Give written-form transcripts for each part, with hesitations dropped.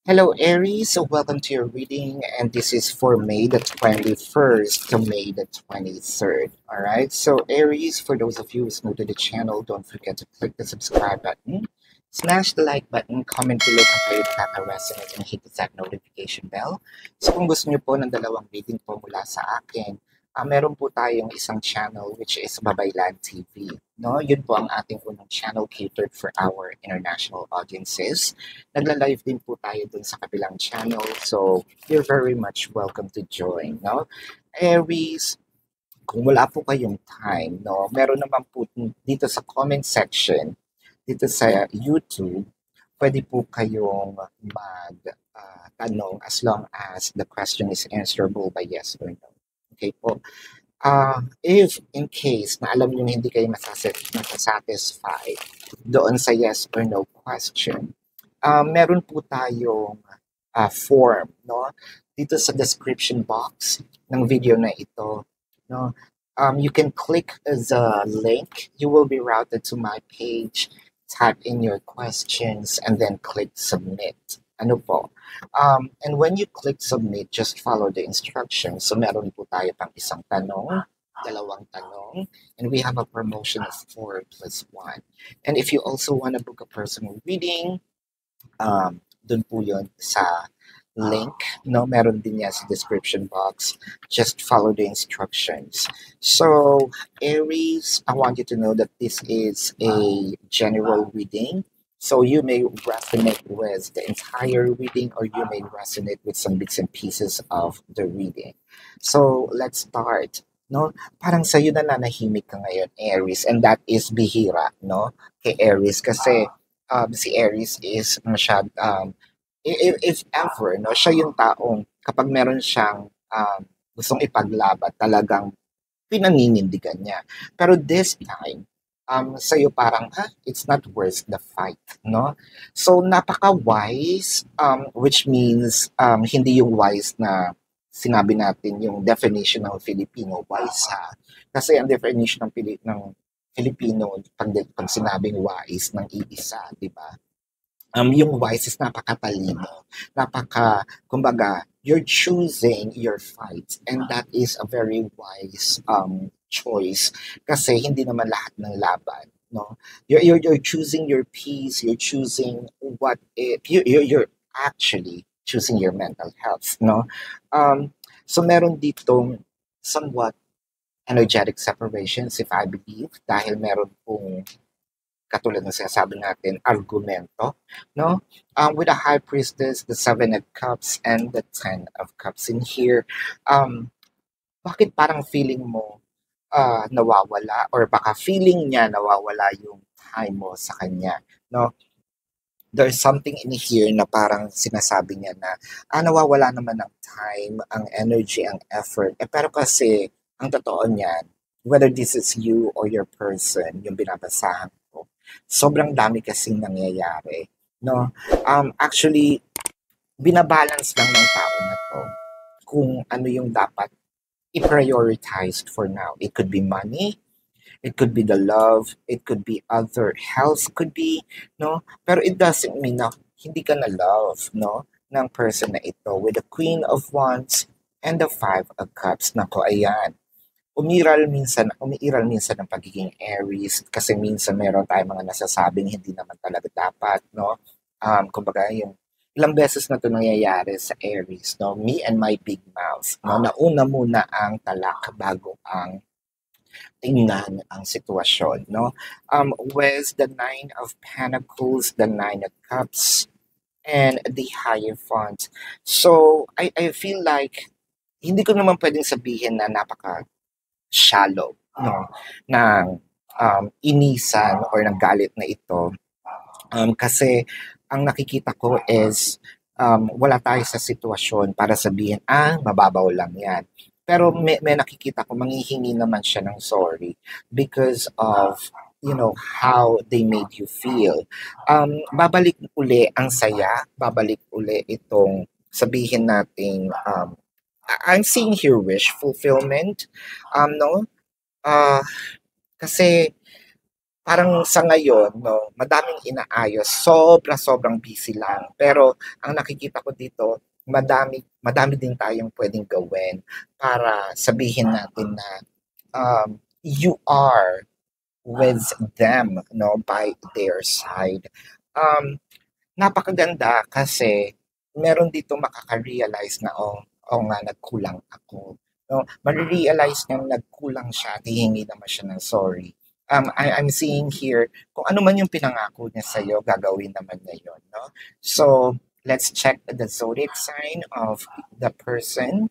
Hello, Aries. So, welcome to your reading, and this is for May the 21st to May the 23rd. All right. So, Aries, for those of you who's new to the channel, don't forget to click the subscribe button, smash the like button, comment below kung kayo nakaka-resonate, and hit that notification bell. So, kung gusto niyo po ng dalawang reading po mula sa akin, meron po tayong isang channel which is Babaylan TV. No, yun po ang ating unang channel catered for our international audiences. Nagla-live din po tayo dun sa kabilang channel. So, you're very much welcome to join, no? Aries, kung wala po kayong time, no, meron naman po dito sa comment section, dito sa YouTube, pwede po kayong tanong as long as the question is answerable by yes or no. Okay po. If in case na alam niyo hindi kayo masasatisfy doon sa yes or no question, meron po tayong form, no? Dito sa description box ng video na ito, no? You can click the link. You will be routed to my page. Type in your questions and then click submit. Ano po? And when you click submit, just follow the instructions. So meron po tayo pang isang tanong, dalawang tanong, and we have a promotion of 4+1. And if you also want to book a personal reading, dun po yun sa link, no? Meron din yan sa description box. Just follow the instructions. So, Aries, I want you to know that this is a general reading. So you may resonate with the entire reading or you may resonate with some bits and pieces of the reading. So, let's start. No? Parang sa'yo na nanahimik ka ngayon, Aries, and that is bihira, no? Kay Aries kasi si Aries is if ever, no, siya yung taong kapag meron siyang gustong ipaglaban, talagang pinaninindigan niya. Pero this time, sa'yo parang, it's not worth the fight, no? So, napaka-wise, which means hindi yung wise na sinabi natin yung definition ng Filipino wise, ha? Kasi ang definition ng Filipino, pag sinabing wise, ng iisa, di ba? Yung wise is napakatalino, kumbaga, you're choosing your fight, and that is a very wise choice kasi hindi naman lahat ng laban, no? You're choosing your peace, you're choosing you're actually choosing your mental health, no? So meron ditong somewhat energetic separations, if I believe, dahil meron pong katulad ng sinasabi natin, argumento, no? With the High Priestess, the Seven of Cups, and the Ten of Cups in here, bakit parang feeling mo nawawala or baka feeling niya nawawala yung time mo sa kanya, no? There's something in here na parang sinasabi niya na, nawawala naman ng time, ang energy, ang effort. Pero kasi, ang totoo niyan, whether this is you or your person, yung binabasahan ko, sobrang dami kasing nangyayari, no? Actually, binabalance lang ng tao na to kung ano yung dapat i-prioritize for now. It could be money, it could be the love, it could be other health, could be, no? Pero it doesn't mean na hindi ka na love, no? Ng person na ito with the Queen of Wands and the Five of Cups. Nako, ayan. Umiiral minsan ang pagiging Aries kasi minsan meron tayong mga nasasabing hindi naman talaga dapat, no? Kumbaga, yung ilang beses na ito nangyayari sa Aries, no? Me and my big mouth, no? Nauna muna ang talak bago ang tingnan ang sitwasyon, no? With the Nine of Pentacles, the Nine of Cups, and the Hierophant. So, I feel like, hindi ko naman pwedeng sabihin na napaka-shallow, no? Ng inisan or ng galit na ito. Kasi, ang nakikita ko is, wala tayo sa sitwasyon para sabihin, mababaw lang yan. Pero may nakikita ko, manghihingi naman siya ng sorry because of, how they made you feel. Babalik uli ang saya, babalik uli itong sabihin natin, I'm seeing here wish fulfillment, no? Kasi parang sa ngayon, no, madaming inaayos, sobrang busy lang. Pero ang nakikita ko dito, madami din tayong pwedeng gawin para sabihin natin na you are with them, no, by their side. Um, Napakaganda kasi meron dito makaka-realize na, oo nga, nagkulang ako. No, marirealize niyang nagkulang siya at hihingi naman siya ng sorry. I'm seeing here, kung ano man yung pinangako niya sa'yo, gagawin naman niya yun, no? So, let's check the zodiac sign of the person.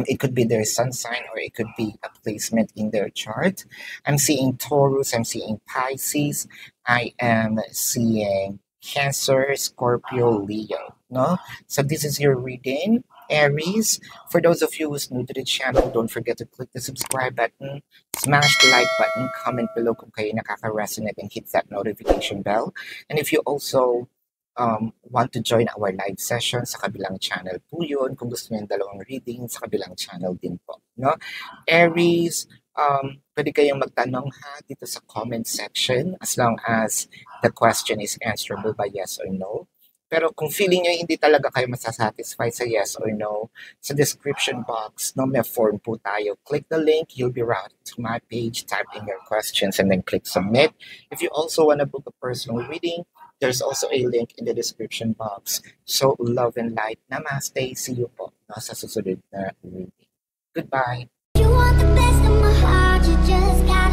It could be their sun sign or it could be a placement in their chart. I'm seeing Taurus, I'm seeing Pisces, I am seeing Cancer, Scorpio, Leo. No? So this is your reading, Aries. For those of you who's new to the channel, don't forget to click the subscribe button, smash the like button, comment below kung kayo nakaka-resonate and hit that notification bell. And if you also want to join our live session sa kabilang channel po yun. Kung gusto niyo yung dalawang reading, sa kabilang channel din po. No? Aries, pwede kayong magtanong ha dito sa comment section as long as the question is answerable by yes or no. Pero kung feeling nyo hindi talaga kayo masasatisfy sa yes or no, sa description box, no, may form po tayo. Click the link, you'll be routed to my page, type in your questions, and then click submit. If you also want to book a personal reading, there's also a link in the description box. So, love and light. Namaste. See you po sa susunod na reading. Goodbye. You want the best of my heart, you just got